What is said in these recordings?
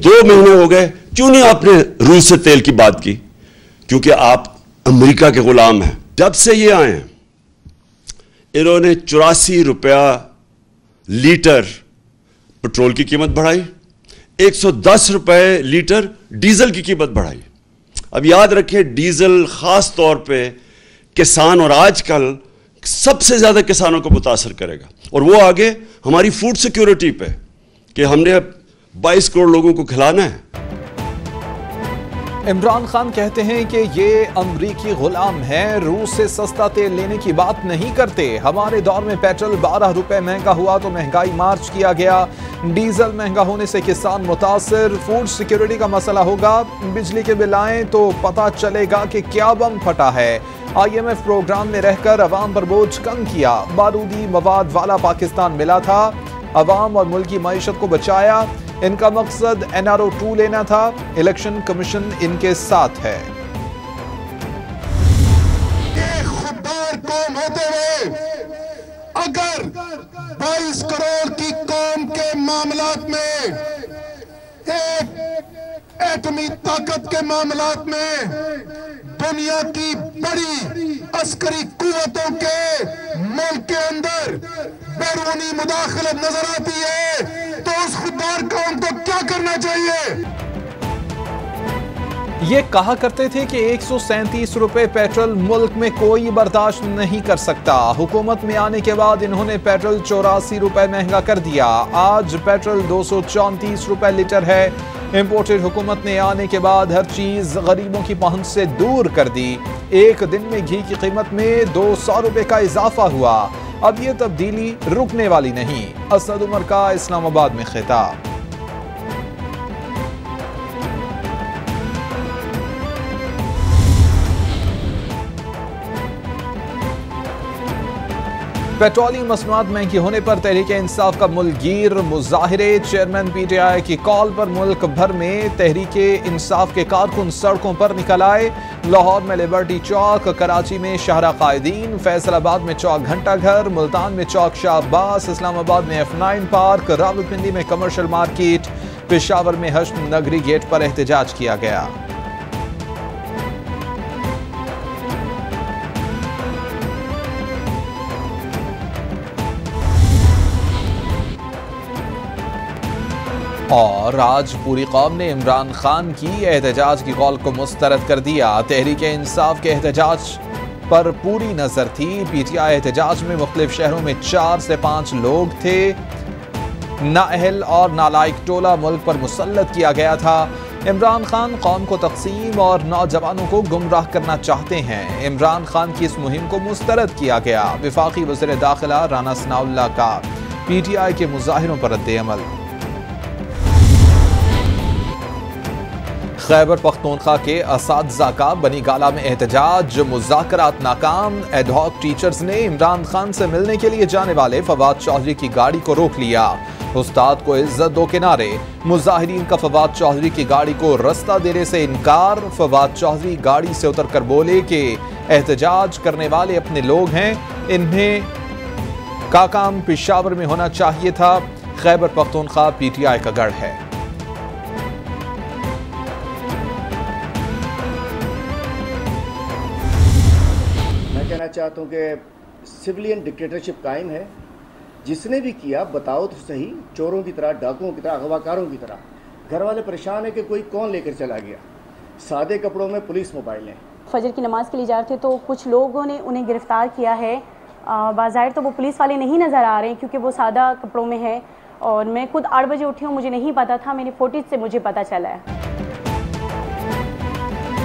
2 महीने हो गए, क्यों नहीं आपने रूस से तेल की बात की? क्योंकि आप अमेरिका के गुलाम हैं। जब से ये आए हैं, इन्होंने 84 रुपया लीटर पेट्रोल की कीमत बढ़ाई, 110 रुपए लीटर डीजल की कीमत बढ़ाई। अब याद रखें, डीजल खास तौर पे किसान और आजकल सबसे ज्यादा किसानों को मुतासर करेगा, और वो आगे हमारी फूड सिक्योरिटी पे कि हमने 22 करोड़ लोगों को खिलाना है। इमरान खान कहते हैं कि ये अमरीकी गुलाम हैं, रूस से सस्ता तेल लेने की बात नहीं करते। हमारे दौर में पेट्रोल 12 रुपए महंगा हुआ तो महंगाई मार्च किया गया, डीजल महंगा होने से किसान मुतासर, फूड सिक्योरिटी का मसला होगा, बिजली के बिल आए तो पता चलेगा कि क्या बम फटा है। IMF प्रोग्राम में रहकर अवाम पर बोझ कम किया, बारूदी मवाद वाला पाकिस्तान मिला था, अवाम और मुल्क की मईशत को बचाया। इनका मकसद NRO 2 लेना था, इलेक्शन कमीशन इनके साथ है। खुददार कौम होते हुए अगर 22 करोड़ की कौम के मामलात में, एक एटमी ताकत के मामलात में दुनिया की बड़ी अस्करी कुव्वतों के मुल्क के अंदर बैरूनी मुदाखलत नजर आती है, तो उस खुददार कौम को क्या करना चाहिए? ये कहा करते थे कि 137 रुपए पेट्रोल मुल्क में कोई बर्दाश्त नहीं कर सकता। हुकूमत में आने के बाद इन्होंने पेट्रोल 84 रुपए महंगा कर दिया। आज पेट्रोल 234 रुपए लीटर है। इंपोर्टेड हुकूमत ने आने के बाद हर चीज गरीबों की पहुंच से दूर कर दी। एक दिन में घी की कीमत में 200 रुपए का इजाफा हुआ। अब ये तब्दीली रुकने वाली नहीं। असद उमर का इस्लामाबाद में खिताब। पेट्रोलियम मसनूआत महंगी होने पर तहरीक इंसाफ का मुल्कगीर मुजाहिरे। चेयरमैन PTI की कॉल पर मुल्क भर में तहरीक इंसाफ के कारकुन सड़कों पर निकल आए। लाहौर में लिबर्टी चौक, कराची में शाहरा कायदीन, फैसलाबाद में चौक घंटा घर, मुल्तान में चौक शाह अब्बास, इस्लामाबाद में F9 पार्क, रावलपिंडी में कमर्शियल मार्केट, पेशावर में हश्म नगरी गेट पर एहतजाज किया गया। और आज पूरी कौम ने इमरान खान की एहतजाज की कॉल को मुस्तरद कर दिया। तहरीक इंसाफ के एहतजाज पर पूरी नजर थी। PTI एहतजाज में मुख्तलिफ शहरों में 4 से 5 लोग थे। नाअहल और नालायक टोला मुल्क पर मुसल्लत किया गया था। इमरान खान कौम को तकसीम और नौजवानों को गुमराह करना चाहते हैं। इमरान खान की इस मुहिम को मुस्तरद किया गया। वफाकी वज़ीर दाखिला राना सनाउल्लाह का PTI के मुजाहिरों पर रद्द-ए-अमल। खैबर पख्तूनख्वा के असातिज़ा का बनी गाला में एहतजाज, मुज़ाकरात नाकाम। एडहॉक टीचर्स ने इमरान खान से मिलने के लिए जाने वाले फवाद चौधरी की गाड़ी को रोक लिया। उस्ताद को इज्जत दो के नारे। मुजाहिरीन का फवाद चौधरी की गाड़ी को रास्ता देने से इनकार। फवाद चौधरी गाड़ी से उतरकर बोले कि एहतजाज करने वाले अपने लोग हैं, इन्हें का काम पेशावर में होना चाहिए था। खैबर पख्तूनख्वा PTI का गढ़ है। कहना चाहता हूँ कि सिविलियन डिक्टेटरशिप कायम है। जिसने भी किया बताओ तो सही, चोरों की तरह, डाकुओं की तरह, अगवाकारों की तरह। घर वाले परेशान है कि कोई कौन लेकर चला गया। सादे कपड़ों में पुलिस मोबाइल है। फजर की नमाज के लिए जा रहे थे तो कुछ लोगों ने उन्हें गिरफ्तार किया है। बाज़ाहिर तो वो पुलिस वाले नहीं नज़र आ रहे हैं क्योंकि वो सादा कपड़ों में है। और मैं खुद 8 बजे उठी हूँ, मुझे नहीं पता था, मेरी फुटेज से मुझे पता चला है।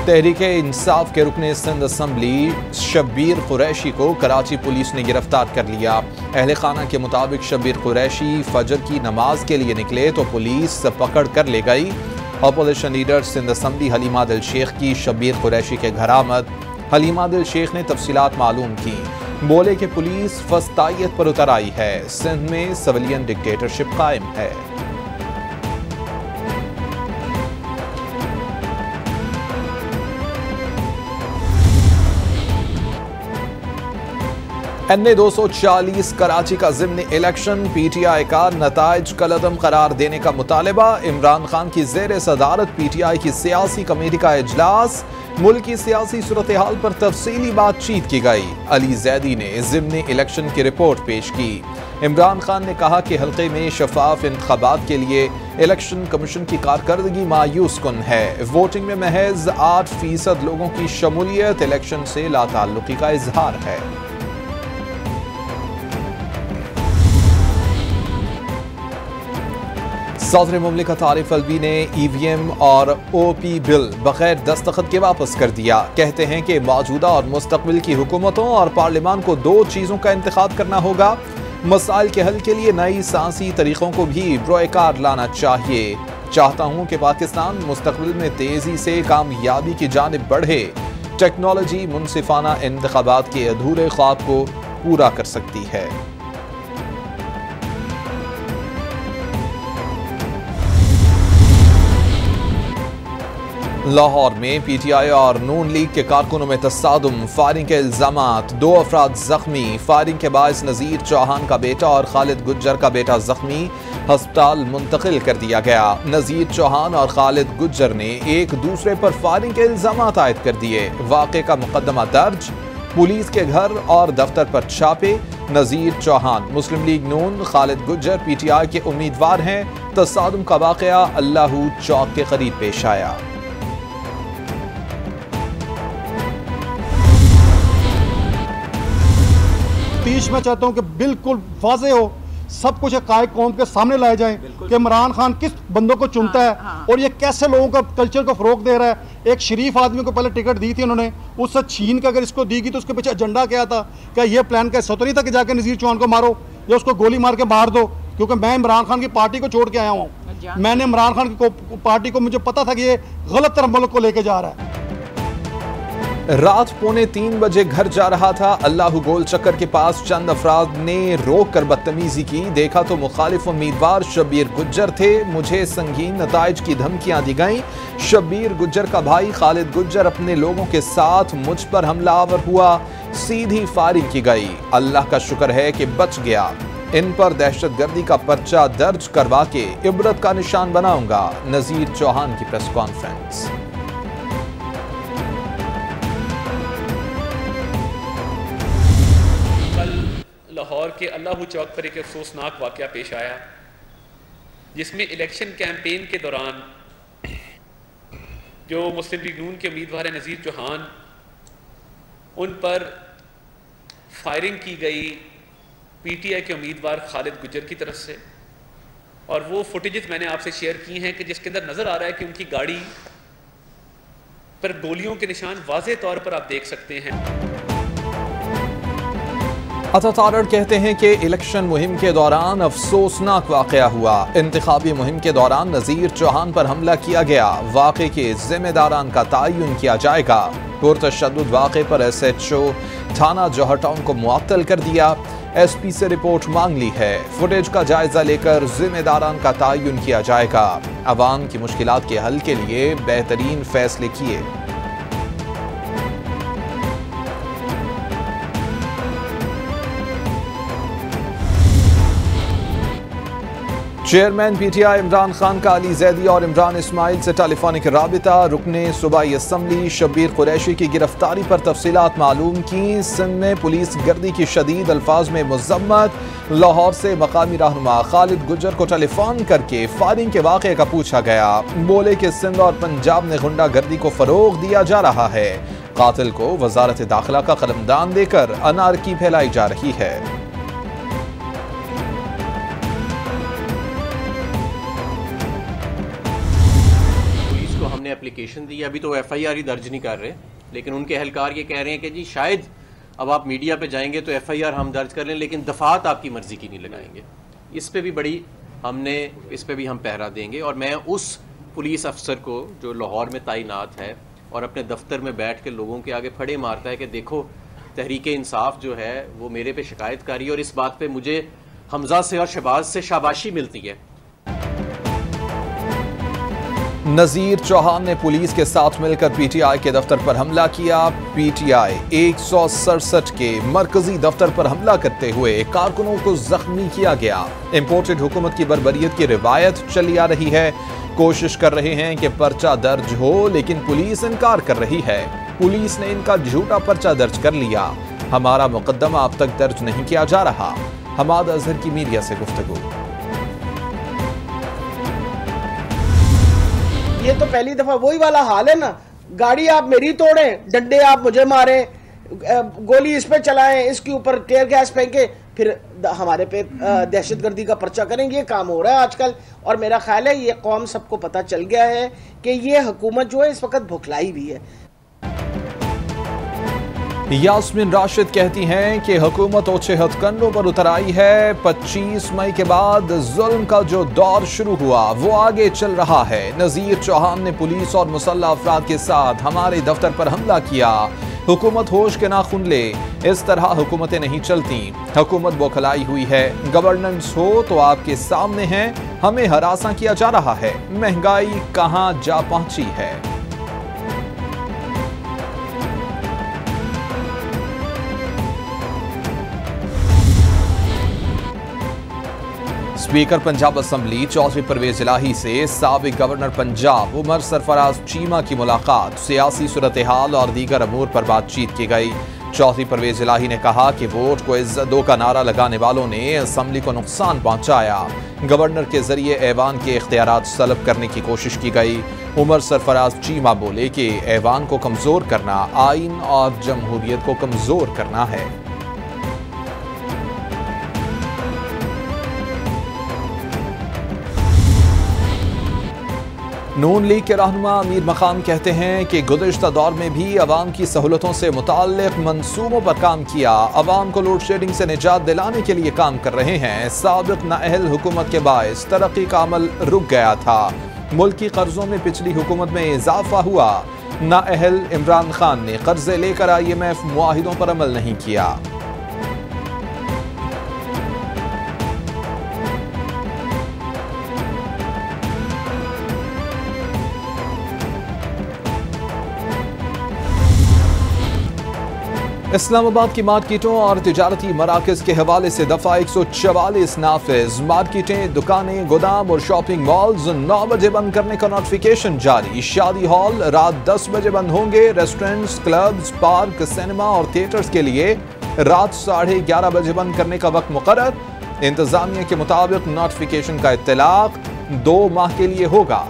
तहरीक इंसाफ के रुकने सिंध असम्बली शब्बीर कुरैशी को कराची पुलिस ने गिरफ्तार कर लिया। अहले खाना के मुताबिक शब्बीर कुरैशी फजर की नमाज के लिए निकले तो पुलिस पकड़ कर ले गई। Opposition leader Sindh assembly Halima Dil Sheikh की शब्बीर कुरैशी के घर आमद। हलीमा दिल शेख ने तफसीलात मालूम की। बोले कि पुलिस फस्तायत पर उतर आई है। सिंध में सिविलियन डिक्टेटरशिप कायम है। NA 240 कराची का ज़िम्नी इलेक्शन, PTI का नताइज कलअदम करार देने का मुतालबा। इमरान खान की ज़ेर सदारत PTI की सियासी कमेटी का इजलास, मुल्क की सियासी सूरत हाल पर तफसीली बातचीत की गई। अली जैदी ने ज़िम्नी इलेक्शन की रिपोर्ट पेश की। इमरान खान ने कहा कि हल्के में शफाफ इंतखाबात के लिए इलेक्शन कमीशन की कारकर्दगी मायूस कुन है। वोटिंग में महज 8% लोगों की शमूलियत इलेक्शन से लाताल्लुकी का इजहार है। सदर मुमलिकत आरिफ अलवी ने EVM और OP बिल बगैर दस्तखत के वापस कर दिया। कहते हैं कि मौजूदा और मुस्तकबिल की हुकूमतों और पार्लियामान को 2 चीज़ों का इंतखाब करना होगा। मसाइल के हल के लिए नई साइंसी तरीक़ों को भी ब्रोएकार लाना चाहिए। चाहता हूँ कि पाकिस्तान मुस्तकबिल में तेज़ी से कामयाबी की जानिब बढ़े। टेक्नोलॉजी मुनसिफाना इंतखाबात के अधूरे ख्वाब को पूरा कर सकती है। लाहौर में PTI और नून लीग के कारकुनों में तसादुम, फायरिंग के इल्जामात, 2 अफराद जख्मी। फायरिंग के बायस नज़ीर चौहान का बेटा और खालिद गुज्जर का बेटा जख्मी, हस्पताल मुंतकिल कर दिया गया। नज़ीर चौहान और खालिद गुज्जर ने एक दूसरे पर फायरिंग के इल्जामात आयद कर दिए। वाक़े का मुकदमा दर्ज, पुलिस के घर और दफ्तर पर छापे। नज़ीर चौहान मुस्लिम लीग नून, खालिद गुज्जर PTI के उम्मीदवार हैं। तसादुम का वाक़या अल्लाहू चौक के करीब पेश आया। मैं चाहता हूं कि बिल्कुल वाज़े हो, सब कुछ हक़ाइक़ कौम के सामने लाए जाएं कि इमरान खान किस बंदों को चुनता है और ये कैसे लोगों का कल्चर को फ़रोग दे रहा है। एक शरीफ आदमी को पहले टिकट दी थी उन्होंने, उससे छीन के अगर इसको दी गई तो उसके पीछे एजेंडा क्या था? क्या ये प्लान का हिस्सा तो नहीं था कि जाके नज़ीर चौहान को मारो या उसको गोली मार के मार दो? क्योंकि मैं इमरान खान की पार्टी को छोड़ के आया हूँ। मैंने इमरान खान की पार्टी को, मुझे पता था कि ये गलत तरफ मुल्क को लेके जा रहा है। रात 2:45 बजे घर जा रहा था। अल्लाहू गोल चक्कर के पास चंद अफराद ने रोक कर बदतमीजी की। देखा तो मुखालिफ उम्मीदवार शब्बीर गुज्जर थे। मुझे संगीन नताइज की धमकियां दी गईं। शब्बीर गुज्जर का भाई खालिद गुज्जर अपने लोगों के साथ मुझ पर हमलावर हुआ। सीधी फायरिंग की गई। अल्लाह का शुक्र है कि बच गया। इन पर दहशतगर्दी का पर्चा दर्ज करवा के इबरत का निशान बनाऊंगा। नज़ीर चौहान की प्रेस कॉन्फ्रेंस। लाहौर के अल्लाहू चौक पर एक अफसोसनाक वाक़या पेश आया, जिसमें इलेक्शन कैंपेन के दौरान जो मुस्लिम लीग नून के उम्मीदवार हैं नज़ीर चौहान, उन पर फायरिंग की गई PTI के उम्मीदवार खालिद गुज्जर की तरफ से। और वो फुटेजेस मैंने आपसे शेयर की हैं कि जिसके अंदर नज़र आ रहा है कि उनकी गाड़ी पर गोलियों के निशान वाज़े तौर पर आप देख सकते हैं। अतातारड़ कहते हैं कि इलेक्शन मुहिम के दौरान अफसोसनाक वाक़या हुआ। इंतखाबी मुहिम के दौरान नज़ीर चौहान पर हमला किया गया। वाक़े के ज़िम्मेदारान का तयन किया जाएगा। पुरतशद्दुद वाक़े पर SHO थाना जौहर टाउन को मुअत्तल कर दिया। SP से रिपोर्ट मांग ली है। फुटेज का जायजा लेकर ज़िम्मेदारान का तयन किया जाएगा। अवाम की मुश्किलात के हल के लिए बेहतरीन फैसले किए। चेयरमैन PTI इमरान खान का अली जैदी और इमरान इस्माइल से टेलीफोनिक राबिता। रुकने सूबाई असम्बली शब्बीर कुरैशी की गिरफ्तारी पर तफसीलात मालूम की। सिंध में पुलिस गर्दी की शदीद अल्फाज में मुज़म्मत। लाहौर से मकामी रहनुमा खालिद गुज्जर को टेलीफोन करके फायरिंग के वाक़े का पूछा गया। बोले कि सिंध और पंजाब में गुंडा गर्दी को फ़रोग दिया जा रहा है। कातिल को वजारत दाखिला का कलमदान देकर अनारकी फैलाई जा रही है। हमने एप्लीकेशन दी, अभी तो FIR ही दर्ज नहीं कर रहे, लेकिन उनके अहलकार ये कह रहे हैं कि जी शायद अब आप मीडिया पे जाएंगे तो FIR हम दर्ज कर लें, लेकिन दफात आपकी मर्जी की नहीं लगाएंगे। इस पे भी इस पे भी हम पहरा देंगे। और मैं उस पुलिस अफसर को जो लाहौर में तैनात है और अपने दफ्तर में बैठ के लोगों के आगे फड़े मारता है कि देखो तहरीक इंसाफ जो है वो मेरे पे शिकायत करी, और इस बात पे मुझे हमजा से और शहबाज से शाबाशी मिलती है। नजीर चौहान ने पुलिस के साथ मिलकर पीटीआई के दफ्तर पर हमला किया। पीटीआई 167 के मरकजी दफ्तर पर हमला करते हुए कारकुनों को जख्मी किया गया। इंपोर्टेड हुकूमत की बर्बरियत की रिवायत चली आ रही है। कोशिश कर रहे हैं कि पर्चा दर्ज हो, लेकिन पुलिस इनकार कर रही है। पुलिस ने इनका झूठा पर्चा दर्ज कर लिया। हमारा मुकदमा अब तक दर्ज नहीं किया जा रहा। हमाद अजहर की मीडिया से गुफ्तगू। ये तो पहली दफा वही वाला हाल है ना, गाड़ी आप मेरी तोड़ें, डंडे आप मुझे मारें, गोली इस पे चलाएं, इसके ऊपर टेयर गैस फेंके, फिर हमारे पे दहशतगर्दी का पर्चा करेंगे। ये काम हो रहा है आजकल। और मेरा ख्याल है ये कौम सबको पता चल गया है कि ये हुकूमत जो है इस वक्त भुखलाई भी है। यास्मीन राशिद कहती हैं कि हुकूमत ओछे हथकंडों पर उतर आई है। 25 मई के बाद जुल्म का जो दौर शुरू हुआ वो आगे चल रहा है। नजीर चौहान ने पुलिस और मुसल्लह अफराद के साथ हमारे दफ्तर पर हमला किया। हुकूमत होश के नाखून ले, इस तरह हुकूमतें नहीं चलती। हुकूमत बौखलाई हुई है। गवर्नेंस हो तो आपके सामने है। हमें हरासा किया जा रहा है। महंगाई कहां जा पहुंची है। स्पीकर पंजाब असम्बली चौधरी परवेज इलाही से साबिक गवर्नर पंजाब उमर सरफराज चीमा की मुलाकात। सियासी सूरत हाल और दीगर अमूर पर बातचीत की गई। चौधरी परवेज इलाही ने कहा कि वोट को इज्जत दो का नारा लगाने वालों ने असम्बली को नुकसान पहुंचाया। गवर्नर के जरिए ऐवान के इख्तियारात सलब करने की कोशिश की गई। उमर सरफराज चीमा बोले कि ऐवान को कमजोर करना आइन और जमहूरियत को कमजोर करना है। नून लीग के रहनुमा अमीर मकाम कहते हैं कि गुज़िश्ता दौर में भी अवाम की सहूलतों से मुताल्लिक़ मंसूबों पर काम किया। अवाम को लोड शेडिंग से निजात दिलाने के लिए काम कर रहे हैं। साबिक़ नाअहल हुकूमत के बायस तरक्की का अमल रुक गया था। मुल्की कर्जों में पिछली हुकूमत में इजाफा हुआ। नाअहल इमरान खान ने कर्जे लेकर IMF मुआहिदों पर अमल नहीं किया। इस्लामाबाद की मार्केटों और तिजारती मराकज़ के हवाले से दफ़ा 144 नाफिज। मार्केटें, दुकानें, गोदाम और शॉपिंग मॉल्स 9 बजे बंद करने का नोटिफिकेशन जारी। शादी हॉल रात 10 बजे बंद होंगे। रेस्टोरेंट्स, क्लब्स, पार्क, सिनेमा और थिएटर्स के लिए रात 11:30 बजे बंद करने का वक्त मुकर्रर। इंतजामिया के मुताबिक नोटिफिकेशन का इत्तलाक 2 माह के लिए होगा।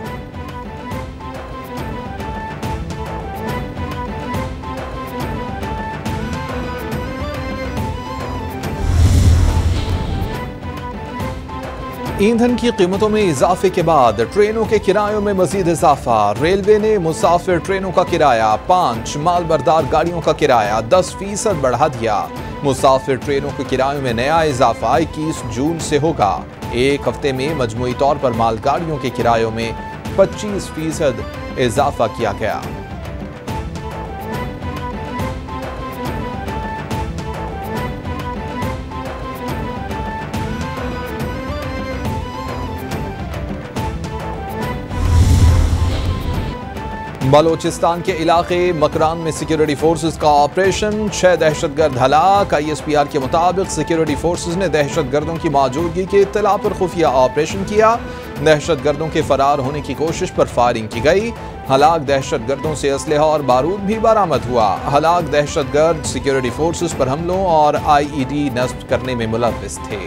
ईंधन की कीमतों में इजाफे के बाद ट्रेनों के किरायों में मजीद इजाफा। रेलवे ने मुसाफिर ट्रेनों का किराया 5, मालबरदार गाड़ियों का किराया 10% बढ़ा दिया। मुसाफिर ट्रेनों के किरायों में नया इजाफा 21 जून से होगा। एक हफ्ते में मजमूई तौर पर मालगाड़ियों के किरायों में 25% इजाफा किया गया। बलोचिस्तान के इलाके मकरान में सिक्योरिटी फोर्सेस का ऑपरेशन। 6 दहशतगर्द हलाक। ISPR के मुताबिक सिक्योरिटी फोर्सेस ने दहशतगर्दों की मौजूदगी की इत्तला पर खुफिया ऑपरेशन किया। दहशतगर्दों के फरार होने की कोशिश पर फायरिंग की गई। हलाक दहशतगर्दों से असलहा और बारूद भी बरामद हुआ। हलाक दहशतगर्द सिक्योरिटी फोर्सेस पर हमलों और IED नस्ब करने में मुलव्विस थे।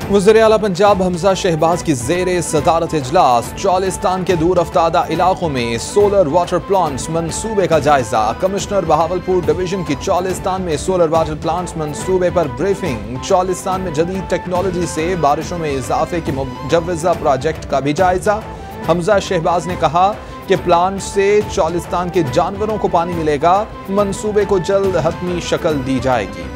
वज़ीर आला पंजाब हमजा शहबाज की ज़ेरे सदारत इजलास चौलिस्तान के दूर अफ्तादा इलाकों में सोलर वाटर प्लांट्स मंसूबे का जायजा। कमिश्नर बहावलपुर डिवीजन की चौलिस्तान में सोलर वाटर प्लांट्स मंसूबे पर ब्रीफिंग। चौलिस्तान में जदीद टेक्नोलॉजी से बारिशों में इजाफे के मुजव्वज़ा प्रोजेक्ट का भी जायजा। हमजा शहबाज ने कहा कि प्लांट से चौलिस्तान के जानवरों को पानी मिलेगा। मंसूबे को जल्द हतमी शक्ल दी जाएगी।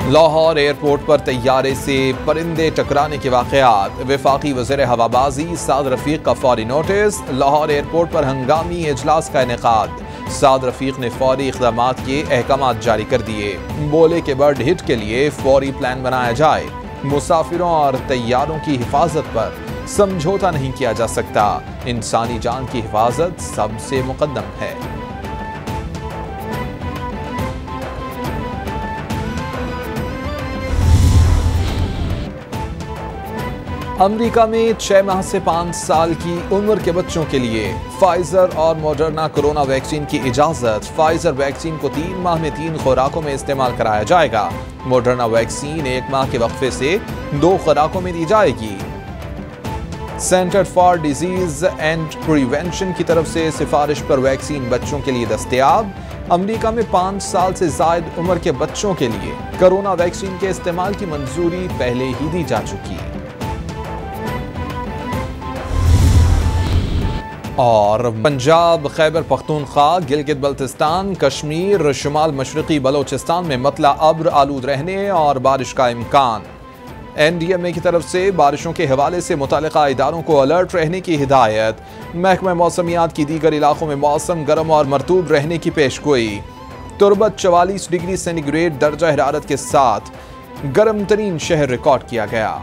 लाहौर एयरपोर्ट पर तैयारे से परिंदे टकराने के वाक़यात, वफाकी वज़ीर हवाबाजी साद रफीक का फौरी नोटिस। लाहौर एयरपोर्ट पर हंगामी इजलास का इनेकाद, साद रफीक ने फौरी इक़दामात के अहकामात जारी कर दिए। बोले के बर्ड हिट के लिए फौरी प्लान बनाया जाए। मुसाफिरों और तैयारों की हिफाजत पर समझौता नहीं किया जा सकता। इंसानी जान की हिफाजत सबसे मुकद्दम है। अमेरिका में 6 माह से 5 साल की उम्र के बच्चों के लिए फाइजर और मॉडर्ना कोरोना वैक्सीन की इजाजत। फाइजर वैक्सीन को 3 माह में 3 खुराकों में इस्तेमाल कराया जाएगा। मॉडर्ना वैक्सीन 1 माह के वक्फे से 2 खुराकों में दी जाएगी। Centre for disease and prevention की तरफ से सिफारिश पर वैक्सीन बच्चों के लिए दस्तयाब। अमेरिका में 5 साल से जायद उम्र के बच्चों के लिए कोरोना वैक्सीन के इस्तेमाल की मंजूरी पहले ही दी जा चुकी है। और पंजाब, खैबर पख्तूनख्वा, गिलगित बल्तिस्तान, कश्मीर, शुमाल मशरकी बलोचिस्तान में मतला अब्र आलूद रहने और बारिश का इम्कान। NDMA की तरफ से बारिशों के हवाले से मुतल्लिका इदारों को अलर्ट रहने की हिदायत। महकमा मौसमियात की दीगर इलाकों में मौसम गर्म और मरतूब रहने की पेशगोई। तुरबत 44 डिग्री सेंटीग्रेड दर्जा हरारत के साथ गर्म तरीन शहर रिकॉर्ड किया गया।